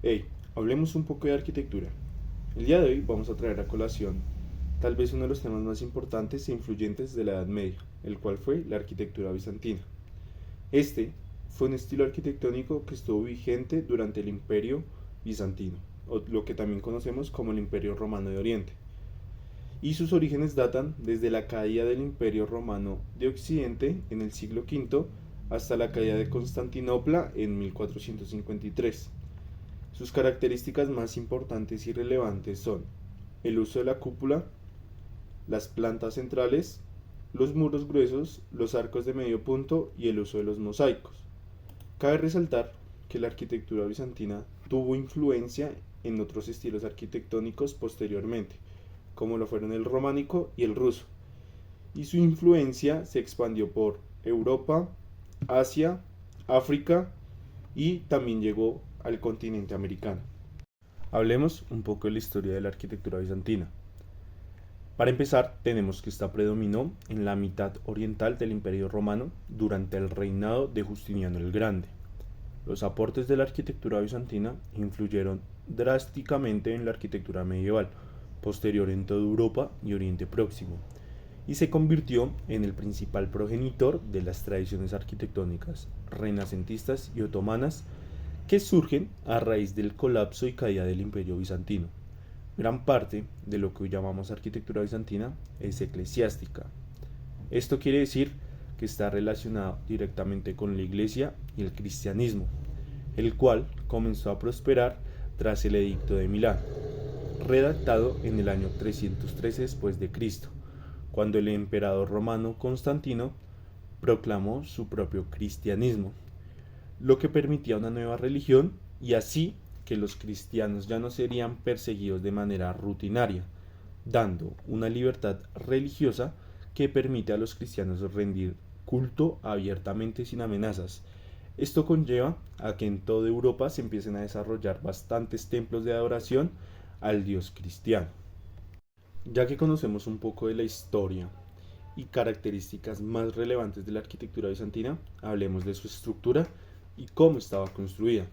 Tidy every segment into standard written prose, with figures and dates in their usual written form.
Hey, hablemos un poco de arquitectura. El día de hoy vamos a traer a colación tal vez uno de los temas más importantes e influyentes de la Edad Media, el cual fue la arquitectura bizantina. Este fue un estilo arquitectónico que estuvo vigente durante el Imperio Bizantino, o lo que también conocemos como el Imperio Romano de Oriente, y sus orígenes datan desde la caída del Imperio Romano de Occidente en el siglo V hasta la caída de Constantinopla en 1453. Sus características más importantes y relevantes son el uso de la cúpula, las plantas centrales, los muros gruesos, los arcos de medio punto y el uso de los mosaicos. Cabe resaltar que la arquitectura bizantina tuvo influencia en otros estilos arquitectónicos posteriormente, como lo fueron el románico y el ruso, y su influencia se expandió por Europa, Asia, África y también llegó al continente americano. Hablemos un poco de la historia de la arquitectura bizantina. Para empezar, tenemos que esta predominó en la mitad oriental del Imperio Romano durante el reinado de Justiniano el Grande. Los aportes de la arquitectura bizantina influyeron drásticamente en la arquitectura medieval, posterior en toda Europa y Oriente Próximo, y se convirtió en el principal progenitor de las tradiciones arquitectónicas renacentistas y otomanas que surgen a raíz del colapso y caída del Imperio Bizantino. Gran parte de lo que hoy llamamos arquitectura bizantina es eclesiástica. Esto quiere decir que está relacionado directamente con la Iglesia y el cristianismo, el cual comenzó a prosperar tras el Edicto de Milán, redactado en el año 313 después de Cristo, cuando el emperador romano Constantino proclamó su propio cristianismo, lo que permitía una nueva religión y así que los cristianos ya no serían perseguidos de manera rutinaria, dando una libertad religiosa que permite a los cristianos rendir culto abiertamente sin amenazas. Esto conlleva a que en toda Europa se empiecen a desarrollar bastantes templos de adoración al Dios cristiano. Ya que conocemos un poco de la historia y características más relevantes de la arquitectura bizantina, hablemos de su estructura y cómo estaba construida.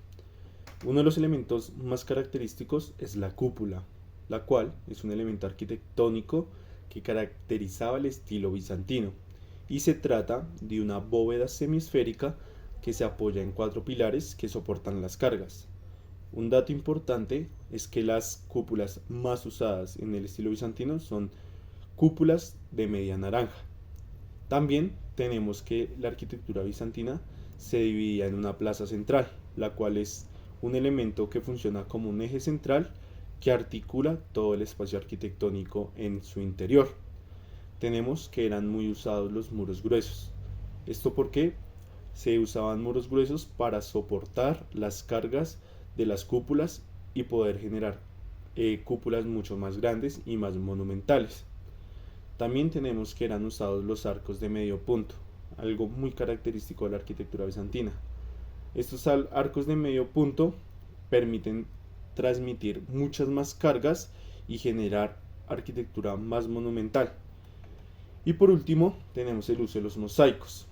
Uno de los elementos más característicos es la cúpula, la cual es un elemento arquitectónico que caracterizaba el estilo bizantino, y se trata de una bóveda semisférica que se apoya en cuatro pilares que soportan las cargas. Un dato importante es que las cúpulas más usadas en el estilo bizantino son cúpulas de media naranja. También tenemos que la arquitectura bizantina se dividía en una plaza central, la cual es un elemento que funciona como un eje central que articula todo el espacio arquitectónico en su interior. Tenemos que eran muy usados los muros gruesos. Esto porque se usaban muros gruesos para soportar las cargas de las cúpulas y poder generar cúpulas mucho más grandes y más monumentales. También tenemos que eran usados los arcos de medio punto, algo muy característico de la arquitectura bizantina. Estos arcos de medio punto permiten transmitir muchas más cargas y generar arquitectura más monumental. Y por último tenemos el uso de los mosaicos,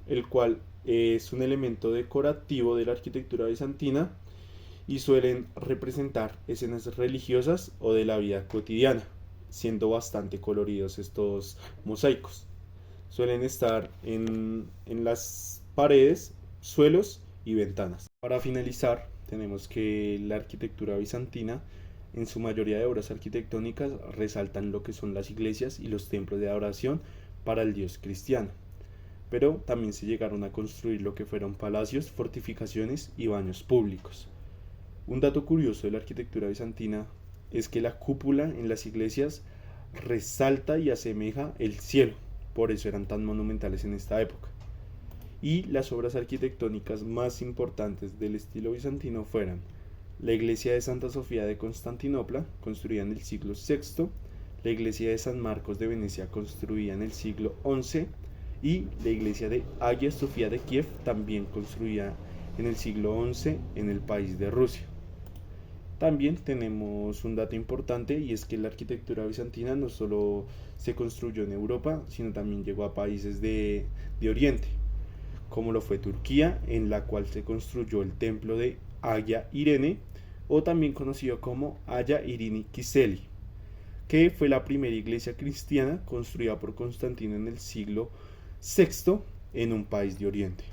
el cual es un elemento decorativo de la arquitectura bizantina y suelen representar escenas religiosas o de la vida cotidiana, siendo bastante coloridos estos mosaicos. Suelen estar en las paredes, suelos y ventanas. Para finalizar, tenemos que la arquitectura bizantina, en su mayoría de obras arquitectónicas, resaltan lo que son las iglesias y los templos de adoración para el dios cristiano. Pero también se llegaron a construir lo que fueron palacios, fortificaciones y baños públicos. Un dato curioso de la arquitectura bizantina es que la cúpula en las iglesias resalta y asemeja el cielo, por eso eran tan monumentales en esta época. Y las obras arquitectónicas más importantes del estilo bizantino fueron la iglesia de Santa Sofía de Constantinopla, construida en el siglo VI, la iglesia de San Marcos de Venecia, construida en el siglo XI, y la iglesia de Hagia Sofía de Kiev, también construida en el siglo XI en el país de Rusia. También tenemos un dato importante y es que la arquitectura bizantina no solo se construyó en Europa, sino también llegó a países de Oriente, como lo fue Turquía, en la cual se construyó el templo de Hagia Irene, o también conocido como Hagia Irini Kiseli, que fue la primera iglesia cristiana construida por Constantino en el siglo VI en un país de Oriente.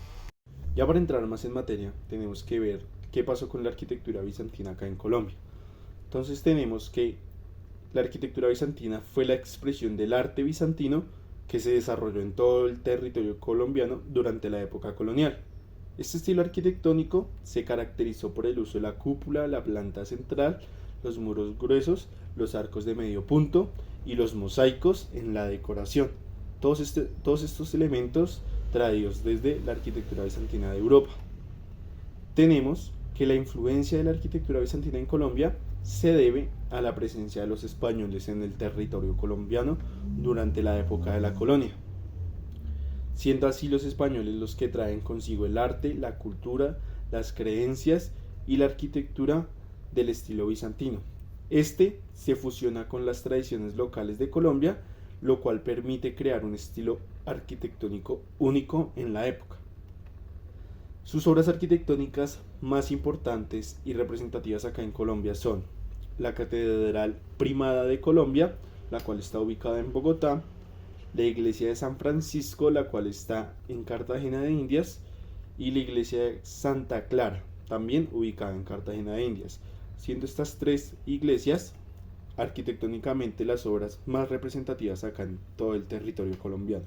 Ya para entrar más en materia, tenemos que ver qué pasó con la arquitectura bizantina acá en Colombia. Entonces tenemos que la arquitectura bizantina fue la expresión del arte bizantino que se desarrolló en todo el territorio colombiano durante la época colonial. Este estilo arquitectónico se caracterizó por el uso de la cúpula, la planta central, los muros gruesos, los arcos de medio punto y los mosaicos en la decoración. Todos estos elementos traídos desde la arquitectura bizantina de Europa. Tenemos que la influencia de la arquitectura bizantina en Colombia se debe a la presencia de los españoles en el territorio colombiano durante la época de la colonia, siendo así los españoles los que traen consigo el arte, la cultura, las creencias y la arquitectura del estilo bizantino. Este se fusiona con las tradiciones locales de Colombia, lo cual permite crear un estilo arquitectónico único en la época. Sus obras arquitectónicas más importantes y representativas acá en Colombia son la Catedral Primada de Colombia, la cual está ubicada en Bogotá, la Iglesia de San Francisco, la cual está en Cartagena de Indias, y la Iglesia de Santa Clara, también ubicada en Cartagena de Indias, siendo estas tres iglesias arquitectónicamente las obras más representativas acá en todo el territorio colombiano.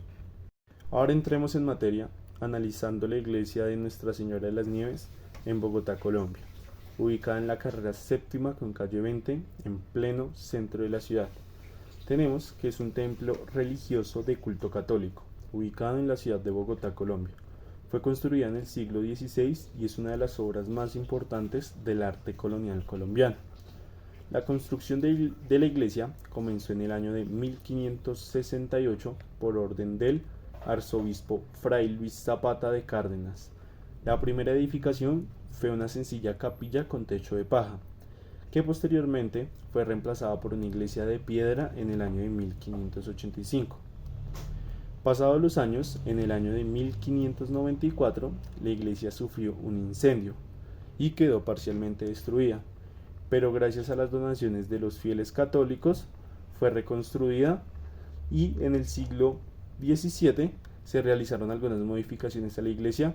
Ahora entremos en materia analizando la iglesia de Nuestra Señora de las Nieves en Bogotá, Colombia, ubicada en la carrera séptima con calle 20, en pleno centro de la ciudad. Tenemos que es un templo religioso de culto católico, ubicado en la ciudad de Bogotá, Colombia. Fue construida en el siglo XVI y es una de las obras más importantes del arte colonial colombiano. La construcción de la iglesia comenzó en el año de 1568 por orden del arzobispo Fray Luis Zapata de Cárdenas. La primera edificación fue una sencilla capilla con techo de paja, que posteriormente fue reemplazada por una iglesia de piedra en el año de 1585. Pasados los años, en el año de 1594, la iglesia sufrió un incendio y quedó parcialmente destruida, pero gracias a las donaciones de los fieles católicos fue reconstruida, y en el siglo XVII se realizaron algunas modificaciones a la iglesia,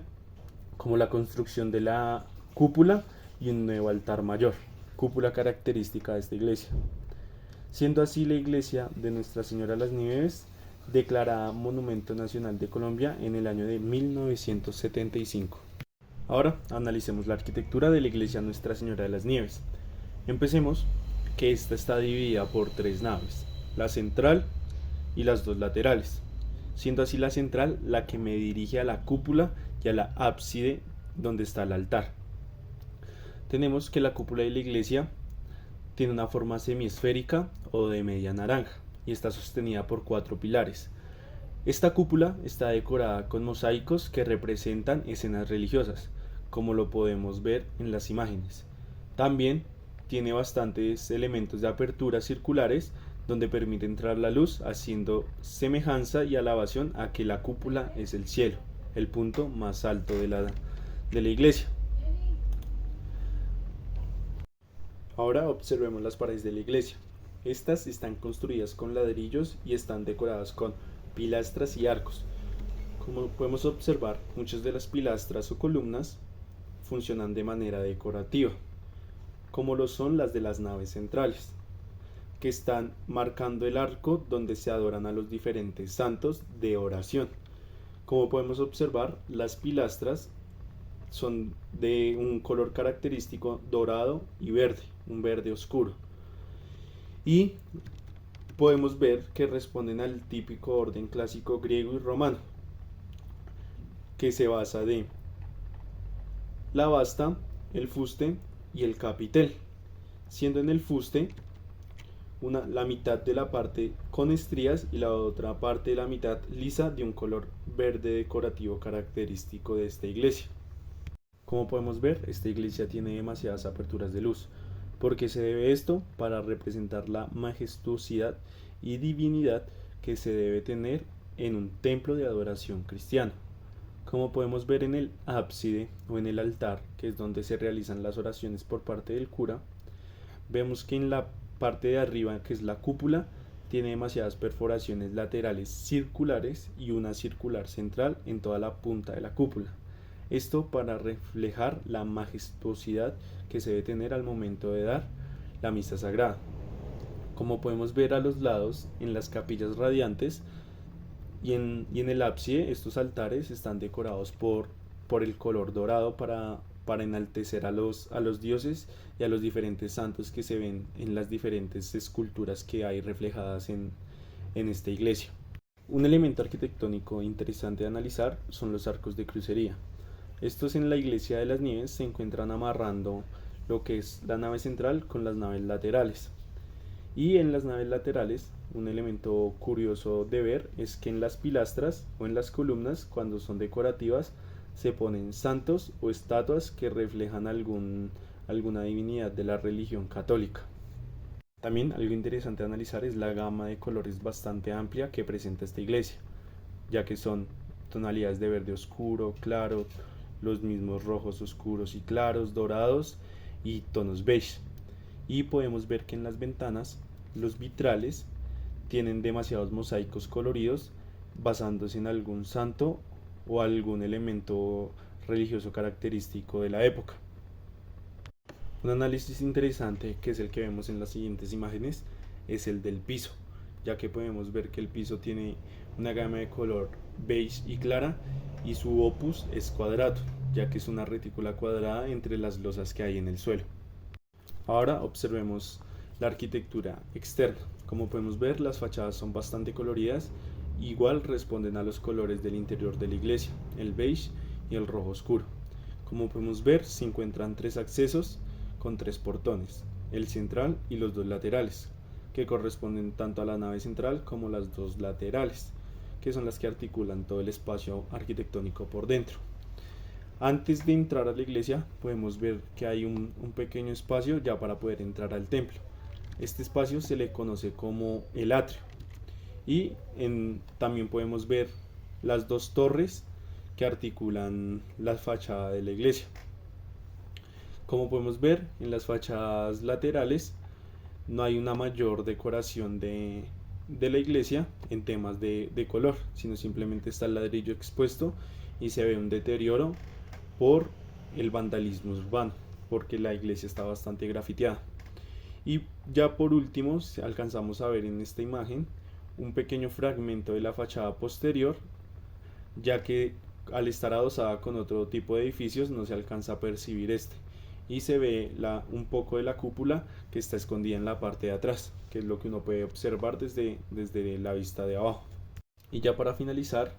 como la construcción de la cúpula y un nuevo altar mayor, cúpula característica de esta iglesia, siendo así la iglesia de Nuestra Señora de las Nieves declarada Monumento Nacional de Colombia en el año de 1975. Ahora analicemos la arquitectura de la iglesia Nuestra Señora de las Nieves. Empecemos que esta está dividida por tres naves, la central y las dos laterales, siendo así la central la que me dirige a la cúpula y a la ábside donde está el altar. Tenemos que la cúpula de la iglesia tiene una forma semiesférica o de media naranja y está sostenida por 4 pilares. Esta cúpula está decorada con mosaicos que representan escenas religiosas, como lo podemos ver en las imágenes. También tiene bastantes elementos de aperturas circulares donde permite entrar la luz, haciendo semejanza y alabación a que la cúpula es el cielo, el punto más alto de la iglesia. Ahora observemos las paredes de la iglesia. Estas están construidas con ladrillos y están decoradas con pilastras y arcos. Como podemos observar, muchas de las pilastras o columnas funcionan de manera decorativa, como lo son las de las naves centrales, que están marcando el arco donde se adoran a los diferentes santos de oración. Como podemos observar, las pilastras son de un color característico dorado y verde, un verde oscuro, y podemos ver que responden al típico orden clásico griego y romano, que se basa de la basta, el fuste y el capitel, siendo en el fuste la mitad de la parte con estrías y la otra parte de la mitad lisa, de un color verde decorativo característico de esta iglesia. Como podemos ver, esta iglesia tiene demasiadas aperturas de luz. ¿Por qué se debe esto? Para representar la majestuosidad y divinidad que se debe tener en un templo de adoración cristiano. Como podemos ver en el ábside o en el altar, que es donde se realizan las oraciones por parte del cura, vemos que en la parte de arriba, que es la cúpula, tiene demasiadas perforaciones laterales circulares y una circular central en toda la punta de la cúpula. Esto para reflejar la majestuosidad que se debe tener al momento de dar la misa sagrada. Como podemos ver a los lados, en las capillas radiantes y en el ábside, estos altares están decorados por el color dorado para enaltecer a los dioses y a los diferentes santos que se ven en las diferentes esculturas que hay reflejadas en esta iglesia. Un elemento arquitectónico interesante de analizar son los arcos de crucería. Estos en la iglesia de las Nieves se encuentran amarrando lo que es la nave central con las naves laterales. Y en las naves laterales, un elemento curioso de ver es que en las pilastras o en las columnas, cuando son decorativas, se ponen santos o estatuas que reflejan alguna divinidad de la religión católica. También algo interesante a analizar es la gama de colores bastante amplia que presenta esta iglesia, ya que son tonalidades de verde oscuro, claro, los mismos rojos oscuros y claros, dorados y tonos beige. Y podemos ver que en las ventanas los vitrales tienen demasiados mosaicos coloridos basándose en algún santo o algún elemento religioso característico de la época. Un análisis interesante, que es el que vemos en las siguientes imágenes, es el del piso, ya que podemos ver que el piso tiene una gama de color beige y clara y su opus es cuadrado, ya que es una retícula cuadrada entre las losas que hay en el suelo. Ahora observemos la arquitectura externa. Como podemos ver, las fachadas son bastante coloridas, igual responden a los colores del interior de la iglesia, el beige y el rojo oscuro. Como podemos ver, se encuentran tres accesos con tres portones, el central y los dos laterales, que corresponden tanto a la nave central como las dos laterales, que son las que articulan todo el espacio arquitectónico por dentro. Antes de entrar a la iglesia podemos ver que hay un pequeño espacio ya para poder entrar al templo. Este espacio se le conoce como el atrio y también podemos ver las dos torres que articulan la fachada de la iglesia. Como podemos ver, en las fachadas laterales no hay una mayor decoración de la iglesia en temas de color, sino simplemente está el ladrillo expuesto y se ve un deterioro por el vandalismo urbano, porque la iglesia está bastante grafiteada. Y ya por último alcanzamos a ver en esta imagen un pequeño fragmento de la fachada posterior, ya que al estar adosada con otro tipo de edificios no se alcanza a percibir y se ve un poco de la cúpula que está escondida en la parte de atrás, que es lo que uno puede observar desde la vista de abajo. Y ya para finalizar,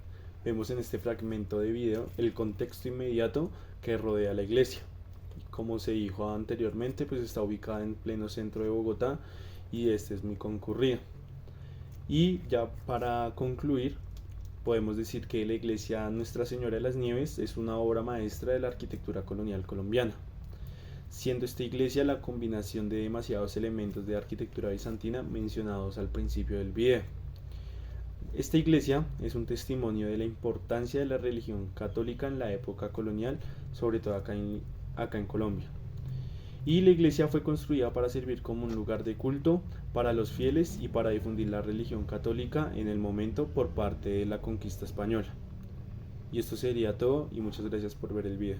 vemos en este fragmento de video el contexto inmediato que rodea la iglesia. Como se dijo anteriormente, pues está ubicada en pleno centro de Bogotá y es muy concurrida. Y ya para concluir, podemos decir que la iglesia Nuestra Señora de las Nieves es una obra maestra de la arquitectura colonial colombiana, siendo esta iglesia la combinación de demasiados elementos de arquitectura bizantina mencionados al principio del video. Esta iglesia es un testimonio de la importancia de la religión católica en la época colonial, sobre todo acá en Colombia. Y la iglesia fue construida para servir como un lugar de culto para los fieles y para difundir la religión católica en el momento por parte de la conquista española. Y esto sería todo y muchas gracias por ver el video.